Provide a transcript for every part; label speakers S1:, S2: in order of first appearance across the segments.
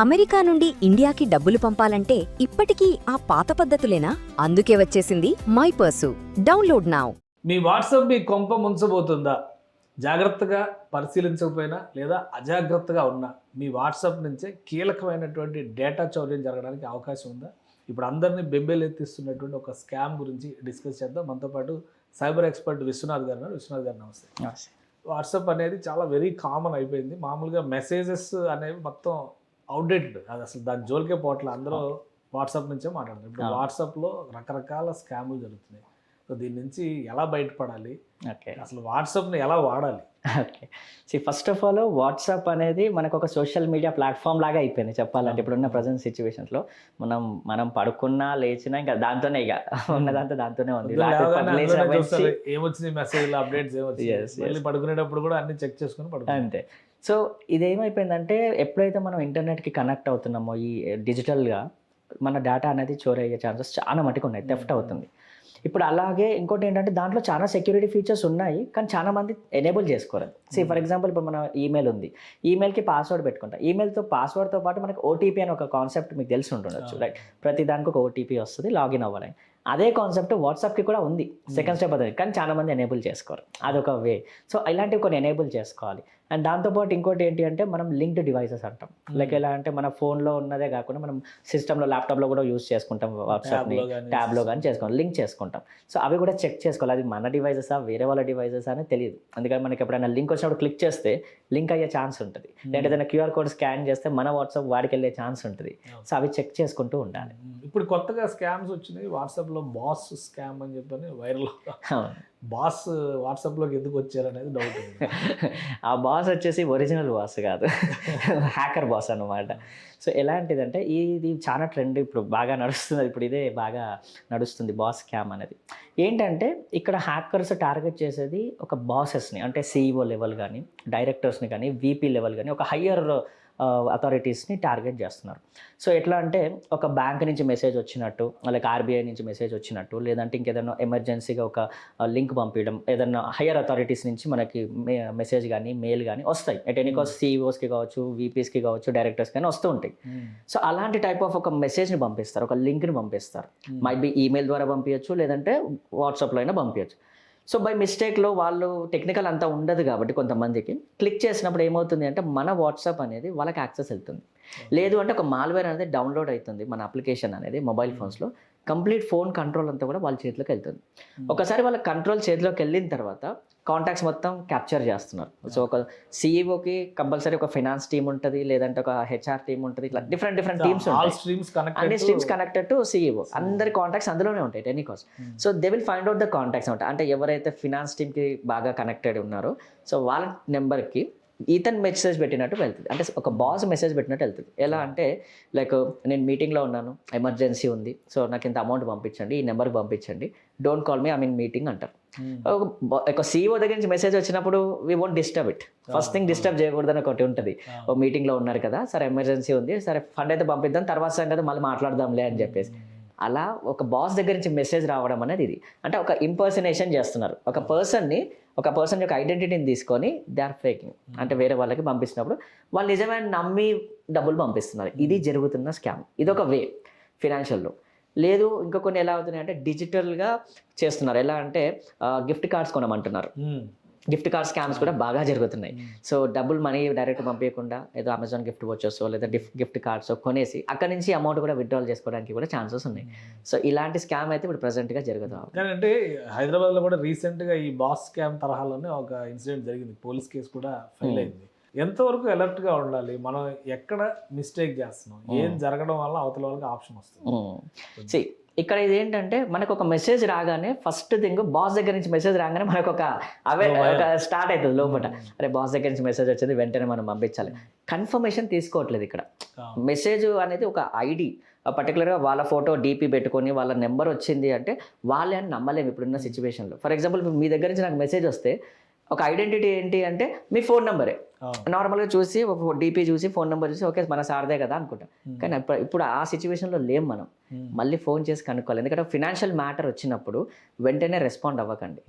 S1: America నుండి ఇండియాకి డబ్బులు పంపాలంటే ఇప్పటికీ ఆ పాత పద్ధతులేనా? అందుకే వచ్చేసింది మై పర్సు. Download now.
S2: మీ వాట్సాప్ మీ కొంప ముంచబోతుందా? జాగ్రత్తగా పరిశీలించకపోయినా లేదా అజాగ్రత్తగా ఉన్నా మీ వాట్సాప్ నుంచే కీలకమైనటువంటి డేటా చౌర్యం జరగడానికి అవకాశం ఉందా? ఇప్పుడు అందరినీ బెంబేలెత్తిస్తున్నటువంటి ఒక స్కామ్ గురించి డిస్కస్ చేద్దాం. మనతో పాటు సైబర్ ఎక్స్పర్ట్ విశ్వనాథ్ గారు ఉన్నారు. విశ్వనాథ్ గారు నమస్తే. వాట్సాప్ అనేది చాలా వెరీ కామన్ అయిపోయింది. మామూలుగా మెసేజెస్ అనేవి మొత్తం అవుట్డేటెడ్, అది అసలు దాని జోలికే పోవట్లే. అందరూ వాట్సాప్ నుంచే మాట్లాడుతున్నారు. ఇప్పుడు వాట్సాప్లో రకరకాల స్కాములు జరుగుతున్నాయి. సో దీని నుంచి ఎలా బయటపడాలి, అసలు వాట్సాప్ని ఎలా వాడాలి?
S3: Okay, first of all WhatsApp అనేది మనకు ఒక సోషల్ మీడియా ప్లాట్ఫామ్ లాగా అయిపోయింది చెప్పాలంటే. ఇప్పుడున్న ప్రజెంట్ సిచ్యువేషన్స్లో మనం పడుకున్నా లేచినా ఇంకా దాంతోనే, ఇక ఉన్నదంతా దాంతోనే ఉంది.
S2: ఏమొచ్చింది మెసేజ్ అప్డేట్స్ ఏమొచ్చింది, పడుకునేటప్పుడు కూడా అన్ని చెక్ చేసుకుని పడుకుంటాం
S3: అంతే. సో ఇదేమైపోయిందంటే ఎప్పుడైతే మనం ఇంటర్నెట్కి కనెక్ట్ అవుతున్నామో ఈ డిజిటల్గా మన డేటా అనేది చోరీ అయ్యే ఛాన్సెస్ చాలా మటుకు ఉన్నాయి, థెఫ్ట్ అవుతుంది. ఇప్పుడు అలాగే ఇంకోటి ఏంటంటే దాంట్లో చాలా సెక్యూరిటీ ఫీచర్స్ ఉన్నాయి, కానీ చాలా మంది ఎనేబుల్ చేసుకోరు. ఫర్ ఎగ్జాంపుల్ ఇప్పుడు మన ఈమెయిల్ ఉంది, ఈమెయిల్కి పాస్వర్డ్ పెట్టుకుంటాం. ఈమెయిల్తో పాస్వర్డ్తో పాటు మనకి ఓటీపీ అని ఒక కాన్సెప్ట్ మీకు తెలిసి ఉంటుండొచ్చు, రైట్? ప్రతి దానికి ఒక ఓటీపీ వస్తుంది లాగిన్ అవ్వాలని. అదే కాన్సెప్ట్ వాట్సాప్కి కూడా ఉంది, సెకండ్ స్టెప్ అదే, కానీ చాలా మంది ఎనేబుల్ చేసుకోరు. అదొక వే. సో ఇలాంటివి కొన్ని ఎనేబుల్ చేసుకోవాలి. అండ్ దాంతోపాటు ఇంకోటి ఏంటి అంటే మనం లింక్డ్ డివైసెస్ అంటాం. లైక్ ఎలా అంటే మన ఫోన్లో ఉన్నదే కాకుండా మనం సిస్టంలో ల్యాప్టాప్లో కూడా యూస్ చేసుకుంటాం వాట్సాప్ని, ట్యాబ్లో కానీ చేసుకుంటాం, లింక్ చేసుకుంటాం. సో అవి కూడా చెక్ చేసుకోవాలి, అది మన డివైసెసా వేరే వాళ్ళ డివైసెస్ అని తెలియదు. అందుకని మనకి ఎప్పుడైనా లింక్ వచ్చినప్పుడు క్లిక్ చేస్తే లింక్ అయ్యే ఛాన్స్ ఉంటుంది, లేదా ఏదైనా క్యూఆర్ కోడ్ స్కాన్ చేస్తే మన వాట్సాప్ వాడికి వెళ్ళే ఛాన్స్ ఉంటుంది. సో అవి చెక్ చేసుకుంటూ ఉండాలి.
S2: ఇప్పుడు కొత్తగా స్కామ్స్ వచ్చినాయి వాట్సాప్లో, బాస్ స్కామ్ అని చెప్పని వైరల్. బాస్ వాట్సాప్లోకి ఎందుకు వచ్చారు అనేది డౌట్.
S3: ఆ బాస్ వచ్చేసి ఒరిజినల్ బాస్ కాదు, హ్యాకర్ బాస్ అన్నమాట. సో ఎలాంటిదంటే ఇది చాలా ట్రెండ్ ఇప్పుడు బాగా నడుస్తుంది, ఇప్పుడు ఇదే బాగా నడుస్తుంది బాస్ స్కామ్ అనేది. ఏంటంటే ఇక్కడ హ్యాకర్స్ టార్గెట్ చేసేది ఒక బాసెస్ని, అంటే సిఇఓ లెవెల్ కానీ, డైరెక్టర్స్ని కానీ, వీపీ లెవెల్ కానీ, ఒక హయ్యర్ అథారిటీస్ని టార్గెట్ చేస్తున్నారు. సో ఎట్లా అంటే ఒక బ్యాంక్ నుంచి మెసేజ్ వచ్చినట్టు, లైక్ ఆర్బీఐ నుంచి మెసేజ్ వచ్చినట్టు, లేదంటే ఇంకేదైనా ఎమర్జెన్సీగా ఒక లింక్ పంపించడం, ఏదైనా హయ్యర్ అథారిటీస్ నుంచి మనకి మెసేజ్ కానీ మెయిల్ కానీ వస్తాయి. ఎట్ ఎనీ కాస్ట్ సిఇఓస్కి కావచ్చు, వీపీస్కి కావచ్చు, డైరెక్టర్స్ కానీ వస్తూ ఉంటాయి. సో అలాంటి టైప్ ఆఫ్ ఒక మెసేజ్ని పంపిస్తారు, ఒక లింక్ని పంపిస్తారు. మైట్ బి ఈమెయిల్ ద్వారా పంపించచ్చు, లేదంటే వాట్సాప్లో అయినా పంపించచ్చు. సో బై మిస్టేక్లో వాళ్ళు టెక్నికల్ అంతా ఉండదు కాబట్టి కొంతమందికి క్లిక్ చేసినప్పుడు ఏమవుతుంది అంటే మన వాట్సాప్ అనేది వాళ్ళకి యాక్సెస్ వెళ్తుంది. లేదు అంటే ఒక మాల్వేర్ అనేది డౌన్లోడ్ అవుతుంది, మన అప్లికేషన్ అనేది మొబైల్ ఫోన్స్లో. కంప్లీట్ ఫోన్ కంట్రోల్ అంతా కూడా వాళ్ళ చేతిలోకి వెళ్తుంది. ఒకసారి వాళ్ళ కంట్రోల్ చేతిలోకి వెళ్ళిన తర్వాత కాంటాక్ట్స్ మొత్తం క్యాప్చర్ చేస్తున్నారు. సో ఒక సిఇఓకి కంపల్సరీ ఒక ఫైనాన్స్ టీమ్ ఉంటుంది, లేదంటే ఒక హెచ్ఆర్ టీమ్ ఉంటుంది, ఇట్లా డిఫరెంట్ టీమ్స్ ఉంటాయి. అన్ని స్ట్రీమ్స్ కనెక్టెడ్ టు సిఇఓ, అందరి కాంటాక్ట్స్ అందులోనే ఉంటాయి any cost. So they will find out the contacts అనమాట. అంటే ఎవరైతే ఫినాన్స్ టీమ్కి బాగా కనెక్టెడ్ ఉన్నారో సో వాళ్ళ నెంబర్కి ఇతను మెసేజ్ పెట్టినట్టు వెళ్తుంది, అంటే ఒక బాస్ మెసేజ్ పెట్టినట్టు వెళ్తుంది. ఎలా అంటే లైక్ నేను మీటింగ్లో ఉన్నాను, ఎమర్జెన్సీ ఉంది, సో నాకు ఇంత అమౌంట్ పంపించండి, ఈ నెంబర్కి పంపించండి, don't call me, I mean meeting అంటారు. ఒక సీఈఓ దగ్గర నుంచి మెసేజ్ వచ్చినప్పుడు we won't disturb it. First thing disturb చేయకూడదని ఒకటి ఉంటుంది. ఓ మీటింగ్లో ఉన్నారు కదా, సరే ఎమర్జెన్సీ ఉంది, సరే ఫండ్ అయితే పంపిద్దాం, తర్వాత సంగతి మళ్ళీ మాట్లాడదాంలే అని చెప్పేసి. అలా ఒక బాస్ దగ్గర నుంచి మెసేజ్ రావడం అనేది ఇది. అంటే ఒక ఇంపర్సనేషన్ చేస్తున్నారు. ఒక పర్సన్ యొక్క ఐడెంటిటీని తీసుకొని దే ఆర్ ఫేకింగ్, అంటే వేరే వాళ్ళకి పంపిస్తున్నప్పుడు వాళ్ళు నిజమైన నమ్మి డబ్బులు పంపిస్తున్నారు. ఇది జరుగుతున్న స్కామ్. ఇదొక వే ఫినాన్షియల్లో. లేదు ఇంకా కొన్ని ఎలా అవుతున్నాయి అంటే డిజిటల్గా చేస్తున్నారు. ఎలా అంటే గిఫ్ట్ కార్డ్స్ కొనమంటున్నారు. గిఫ్ట్ కార్డ్ స్కామ్స్ కూడా బాగా జరుగుతున్నాయి. సో డబ్బులు మనీ డైరెక్ట్ పంపించకుండా ఏదో అమెజాన్ గిఫ్ట్ వచ్చేసో లేదా గిఫ్ట్ కార్డ్స్ కొనేసి అక్కడ నుంచి అమౌంట్ కూడా విత్డ్రాల్ చేసుకోవడానికి కూడా ఛాన్సెస్ ఉన్నాయి. సో ఇలాంటి స్కామ్ అయితే ఇప్పుడు ప్రెసెంట్గా జరుగుతుంది.
S2: అంటే హైదరాబాద్లో కూడా రీసెంట్గా ఈ బాస్ స్కామ్ తరహాలోనే ఒక ఇన్సిడెంట్ జరిగింది, పోలీస్ కేసు కూడా ఫైల్ అయింది. ఎంతవరకు అలర్ట్గా ఉండాలి, మనం ఎక్కడ మిస్టేక్ చేస్తున్నాం, ఏం జరగడం వల్ల అవతల వాళ్ళకి ఆప్షన్ వస్తుంది?
S3: ఇక్కడ ఇది ఏంటంటే మనకు ఒక మెసేజ్ రాగానే ఫస్ట్ థింగ్ బాస్ దగ్గర నుంచి మెసేజ్ రాగానే మనకు ఒక స్టార్ట్ అవుతుంది లోపల, అరే బాస్ దగ్గర నుంచి మెసేజ్ వచ్చింది, వెంటనే మనం పంపించాలి. కన్ఫర్మేషన్ తీసుకోవట్లేదు ఇక్కడ. మెసేజ్ అనేది ఒక ఐడి, పర్టికులర్గా వాళ్ళ ఫోటో డీపీ పెట్టుకొని వాళ్ళ నెంబర్ వచ్చింది అంటే వాళ్ళే అని నమ్మలేము ఇప్పుడున్న సిచ్యువేషన్లో. ఫర్ ఎగ్జాంపుల్ మీ దగ్గర నుంచి నాకు మెసేజ్ వస్తే ఒక ఐడెంటిటీ ఏంటి అంటే మీ ఫోన్ నెంబరే, నార్మల్గా చూసి ఒక డీపీ చూసి ఫోన్ నెంబర్ చూసి ఓకే మన సార్దే కదా అనుకుంటాం. కానీ ఇప్పుడు ఆ సిచ్యువేషన్లో లేం మనం. మళ్ళీ ఫోన్ చేసి కనుక్కోవాలి. ఎందుకంటే ఫినాన్షియల్ మ్యాటర్ వచ్చినప్పుడు వెంటనే రెస్పాండ్ అవ్వకండి.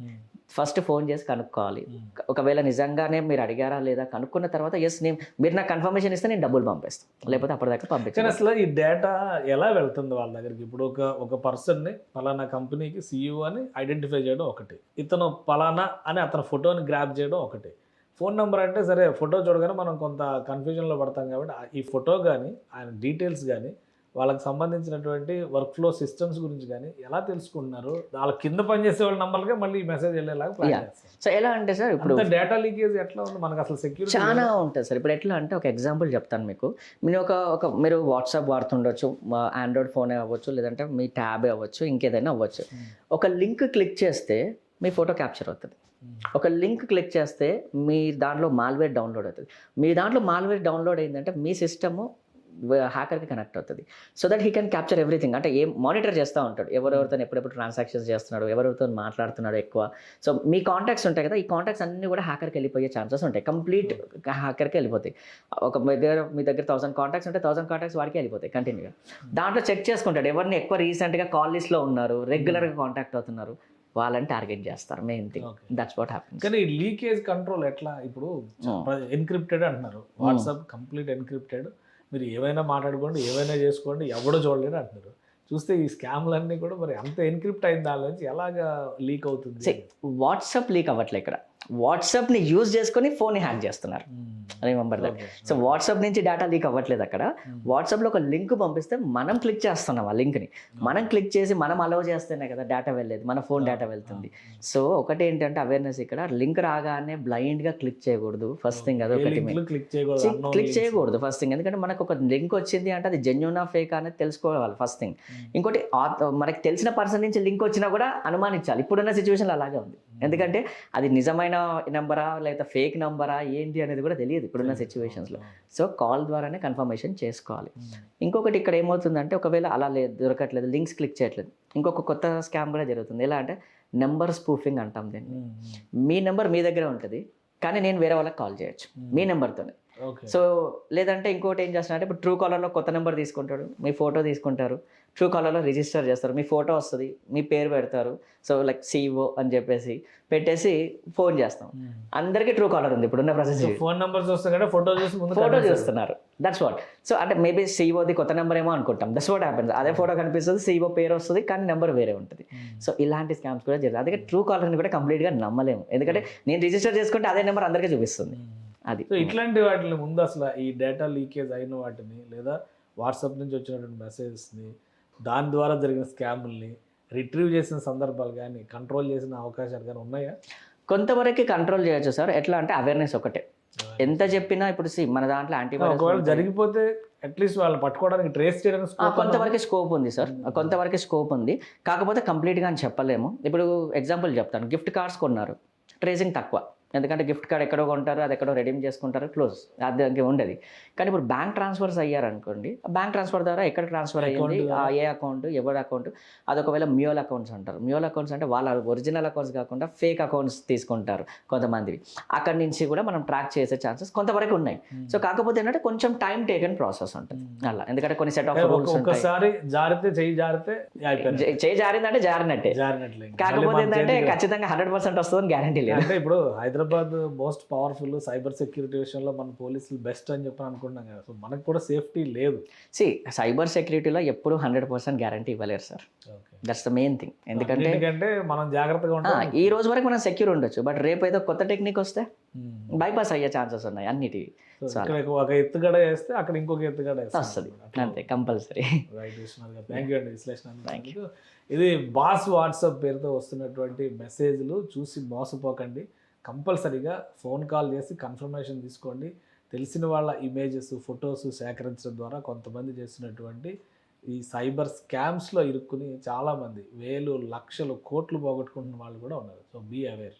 S3: ఫస్ట్ ఫోన్ చేసి కనుక్కోవాలి. ఒకవేళ నిజంగానే మీరు అడిగారా లేదా కనుక్కున్న తర్వాత ఎస్ మీరు నాకు కన్ఫర్మేషన్ ఇస్తే నేను డబ్బులు పంపిస్తాను, లేకపోతే అప్పటిదాకా పంపించాను.
S2: అసలు ఈ డేటా ఎలా వెళ్తుంది వాళ్ళ దగ్గరికి? ఇప్పుడు ఒక పర్సన్ని పలానా కంపెనీకి CEO అని ఐడెంటిఫై చేయడం ఒకటి, ఇతను పలానా అని అతని ఫోటోని గ్రాప్ చేయడం ఒకటి. ఫోన్ నెంబర్ అంటే సరే ఫోటో చూడగానే మనం కొంత కన్ఫ్యూజన్లో పడతాం కాబట్టి ఈ ఫోటో కానీ ఆయన డీటెయిల్స్ కానీ వాళ్ళకి సంబంధించినటువంటి వర్క్ ఫ్లో సిస్టమ్స్ గురించి కానీ ఎలా తెలుసుకుంటున్నారు? వాళ్ళ కింద పనిచేసే వాళ్ళ నంబర్కే మళ్ళీ ఈ మెసేజ్ వెళ్ళేలాగా ప్లాన్ చేస్తారు.
S3: సో ఎలా అంటే సార్ ఇప్పుడు
S2: డేటా లీకేజ్ ఎట్లా ఉంది మనకు అసలు? సెక్యూరిటీ
S3: చాలా ఉంటుంది సార్. ఇప్పుడు ఎట్లా అంటే ఒక ఎగ్జాంపుల్ చెప్తాను మీకు. మీరు మీరు వాట్సాప్ వాడుతుండొచ్చు, ఆండ్రాయిడ్ ఫోనే అవ్వచ్చు, లేదంటే మీ ట్యాబే అవ్వచ్చు, ఇంకేదైనా అవ్వచ్చు. ఒక లింక్ క్లిక్ చేస్తే మీ ఫోటో క్యాప్చర్ అవుతుంది. ఒక లింక్ క్లిక్ చేస్తే మీ దాంట్లో మాల్వేర్ డౌన్లోడ్ అవుతుంది. మీ దాంట్లో మాల్వేర్ డౌన్లోడ్ అయిందంటే మీ సిస్టము హ్యాకర్కి కనెక్ట్ అవుతుంది. So that he can capture everything. అంటే ఏం మానిటర్ చేస్తూ ఉంటాడు, ఎవరెవరితో ఎప్పుడెప్పుడు ట్రాన్సాక్షన్స్ చేస్తున్నాడు, ఎవరెవరితో మాట్లాడుతున్నాడు ఎక్కువ. సో మీ కాంటాక్ట్స్ ఉంటాయి కదా, ఈ కాంటాక్ట్స్ అన్నీ కూడా హ్యాకర్కి వెళ్ళిపోయే ఛాన్సెస్ ఉంటాయి. కంప్లీట్ హ్యాకర్కి వెళ్ళిపోతాయి. మీ దగ్గర 1000 కాంటాక్ట్స్ ఉంటే 1000 కాంటాక్ట్స్ వాడికి వెళ్ళిపోతాయి కంటిన్యూగా. దాంట్లో చెక్ చేసుకుంటాడు ఎవరిని ఎక్కువ రీసెంట్గా కాల్ లిస్ట్లో ఉన్నారు, రెగ్యులర్గా కాంటాక్ట్ అవుతున్నారు, వాళ్ళని టార్గెట్ చేస్తారు. Main thing that's what happens.
S2: కానీ లీకేజ్ కంట్రోల్ ఎట్లా? ఇప్పుడు ఎన్క్రిప్టెడ్ అంటున్నారు, వాట్సాప్ కంప్లీట్ ఎన్క్రిప్టెడ్, మీరు ఏమైనా మాట్లాడుకోండి, ఏమైనా చేసుకోండి, ఎవడో చూడలేరు అంటున్నారు. చూస్తే ఈ స్కామ్లన్నీ కూడా మరి అంత ఎన్క్రిప్ట్ అయిన దాని నుంచి ఎలాగా లీక్ అవుతుంది?
S3: వాట్సాప్ లీక్ అవ్వట్లే ఇక్కడ. వాట్సాప్ని యూజ్ చేసుకొని ఫోన్ని హ్యాక్ చేస్తున్నారు. Remember that. సో వాట్సాప్ నుంచి డేటా లీక్ అవ్వట్లేదు అక్కడ. వాట్సాప్లో ఒక లింక్ పంపిస్తే మనం క్లిక్ చేస్తున్నాం ఆ లింక్ని. మనం క్లిక్ చేసి మనం అలౌ చేస్తేనే కదా డేటా వెళ్ళేది, మన ఫోన్ డేటా వెళ్తుంది. సో ఒకటి ఏంటంటే అవేర్నెస్ ఇక్కడ, లింక్ రాగానే బ్లైండ్గా క్లిక్ చేయకూడదు. ఫస్ట్ థింగ్ అదొకటి, క్లిక్ చేయకూడదు ఫస్ట్ థింగ్. ఎందుకంటే మనకు ఒక లింక్ వచ్చింది అంటే అది జెన్యూనా ఫేక్ అనేది తెలుసుకోవాలి ఫస్ట్ థింగ్. ఇంకోటి మనకి తెలిసిన పర్సన్ నుంచి లింక్ వచ్చినా కూడా అనుమానించాలి. ఇప్పుడున్న సిచ్యువేషన్లో అలాగే ఉంది. ఎందుకంటే అది నిజమైన నెంబరా లేదా ఫేక్ నెంబరా ఏంటి అనేది కూడా తెలియదు ఇప్పుడున్న సిచ్యువేషన్స్లో. సో కాల్ ద్వారానే కన్ఫర్మేషన్ చేసుకోవాలి. ఇంకొకటి ఇక్కడ ఏమవుతుందంటే ఒకవేళ అలా దొరకట్లేదు, లింక్స్ క్లిక్ చేయట్లేదు, ఇంకొక కొత్త స్కామ్ కూడా జరుగుతుంది. ఎలా అంటే నెంబర్ స్పూఫింగ్ అంటాం దీన్ని. మీ నెంబర్ మీ దగ్గరే ఉంటుంది కానీ నేను వేరే వాళ్ళకి కాల్ చేయొచ్చు మీ నెంబర్తోనే. సో లేదంటే ఇంకోటి ఏం చేస్తున్నారంటే ఇప్పుడు ట్రూ కాలర్లో కొత్త నెంబర్ తీసుకుంటాడు, మీ ఫోటో తీసుకుంటారు, ట్రూ కాలర్లో రిజిస్టర్ చేస్తారు, మీ ఫోటో వస్తుంది, మీ పేరు పెడతారు. సో లైక్ CEO అని చెప్పేసి పెట్టేసి ఫోన్ చేస్తాం. అందరికీ ట్రూ కాలర్ ఉంది ఇప్పుడున్న ప్రొసెస్.
S2: ఫోన్ నెంబర్స్ వస్తాయి, ఫోటో
S3: చూస్తున్నారు. That's what. సో అంటే మేబీ CEOది కొత్త నెంబర్ ఏమో అనుకుంటాం. That's what happens. అదే ఫోటో కనిపిస్తుంది, CEO పేరు వస్తుంది, కానీ నెంబర్ వేరే ఉంటుంది. సో ఇలాంటి స్కామ్స్ కూడా జరుగుతుంది. అందుకే ట్రూ కాలర్ని కూడా కంప్లీట్గా నమ్మలేము. ఎందుకంటే నేను రిజిస్టర్ చేసుకుంటే అదే నెంబర్ అందరికీ చూపిస్తుంది. అది
S2: సో ఇట్లాంటి వాటిని ముందు అసలు ఈ డేటా లీకేజ్ అయిన వాటిని లేదా వాట్సాప్ నుంచి వచ్చినటువంటి మెసేజెస్ని, దాని ద్వారా జరిగిన స్కాముల్ని రిట్రీవ్ చేసిన సందర్భాలు కానీ కంట్రోల్ చేసిన అవకాశాలు కానీ ఉన్నాయా?
S3: కొంతవరకు కంట్రోల్ చేయొచ్చు సార్. ఎట్లా అంటే అవేర్నెస్ ఒకటే. ఎంత చెప్పినా ఇప్పుడు మన దాంట్లో
S2: యాంటీవైరస్ జరిగిపోతే అట్లీస్ట్ వాళ్ళు పట్టుకోవడానికి ట్రేస్ చేయడానికి
S3: కొంతవరకు స్కోప్ ఉంది సార్, కొంతవరకు స్కోప్ ఉంది. కాకపోతే కంప్లీట్గా అని చెప్పలేము. ఇప్పుడు ఎగ్జాంపుల్ చెప్తాను. గిఫ్ట్ కార్డ్స్ కొన్నారు, ట్రేసింగ్ తక్కువ. ఎందుకంటే గిఫ్ట్ కార్డ్ ఎక్కడో కొంటారు, అది ఎక్కడో రెడీమ్ చేసుకుంటారు, క్లోజ్, అది ఉండదు. కానీ ఇప్పుడు బ్యాంక్ ట్రాన్స్ఫర్స్ అయ్యారనుకోండి, బ్యాంక్ ట్రాన్స్ఫర్ ద్వారా ఎక్కడ ట్రాన్స్ఫర్ అయ్యింది, ఏ అకౌంట్, ఎవరి అకౌంట్, అది ఒకవేళ మ్యూల్ అకౌంట్స్ అంటారు. మ్యూల్ అకౌంట్స్ అంటే వాళ్ళ ఒరిజినల్ అకౌంట్స్ కాకుండా ఫేక్ అకౌంట్స్ తీసుకుంటారు కొంతమందివి. అక్కడి నుంచి కూడా మనం ట్రాక్ చేసే ఛాన్సెస్ కొంతవరకు ఉన్నాయి. సో కాకపోతే ఏంటంటే కొంచెం టైం టేకెన్ ప్రాసెస్ ఉంటుంది అలా. ఎందుకంటే కొన్ని సెట్ ఆఫ్ రూల్స్ ఉంటాయి. చేయి జారిందంటే జారినట్టే. కాకపోతే ఏంటంటే ఖచ్చితంగా 100% వస్తుందని గ్యారంటీ లేదు.
S2: అంటే ఇప్పుడు Hyderabad most powerful cyber security విషయంలో మన పోలీసులు బెస్ట్ అని చెప్పి అనుకుంటున్నాం కదా. సో మనకు కూడా సేఫ్టీ లేదు.
S3: సైబర్ సెక్యూరిటీలో ఎప్పుడు 100% గ్యారంటీ ఇవ్వలేరు sir. That's the main thing.
S2: ఎందుకంటే మనం జాగ్రత్తగా ఉంటాం.
S3: ఈ రోజు వరకు మనం సెక్యూర్ ఉండొచ్చు, బట్ రేపు ఏదో కొత్త టెక్నిక్ వస్తే బైపాస్ అయ్యే ఛాన్సెస్ ఉన్నాయి అన్నిటివి.
S2: ఒక ఎత్తుగడ వేస్తే అక్కడ ఇంకొక ఎత్తుగడ
S3: వస్తుంది అంతే, compulsory.
S2: Right Viswanath, thank you అండి విశ్లేషణ. ఇది బాస్ వాట్సాప్ పేరుతో వస్తున్నటువంటి మెసేజ్లు చూసి మోసపోకండి. కంపల్సరీగా ఫోన్ కాల్ చేసి కన్ఫర్మేషన్ తీసుకోండి. తెలిసిన వాళ్ళ ఇమేజెస్, ఫొటోస్ సేకరించడం ద్వారా కొంతమంది చేస్తున్నటువంటి ఈ సైబర్ స్కామ్స్లో ఇరుక్కుని చాలామంది వేలు, లక్షలు, కోట్లు పోగొట్టుకుంటున్న వాళ్ళు కూడా ఉన్నారు. So be aware.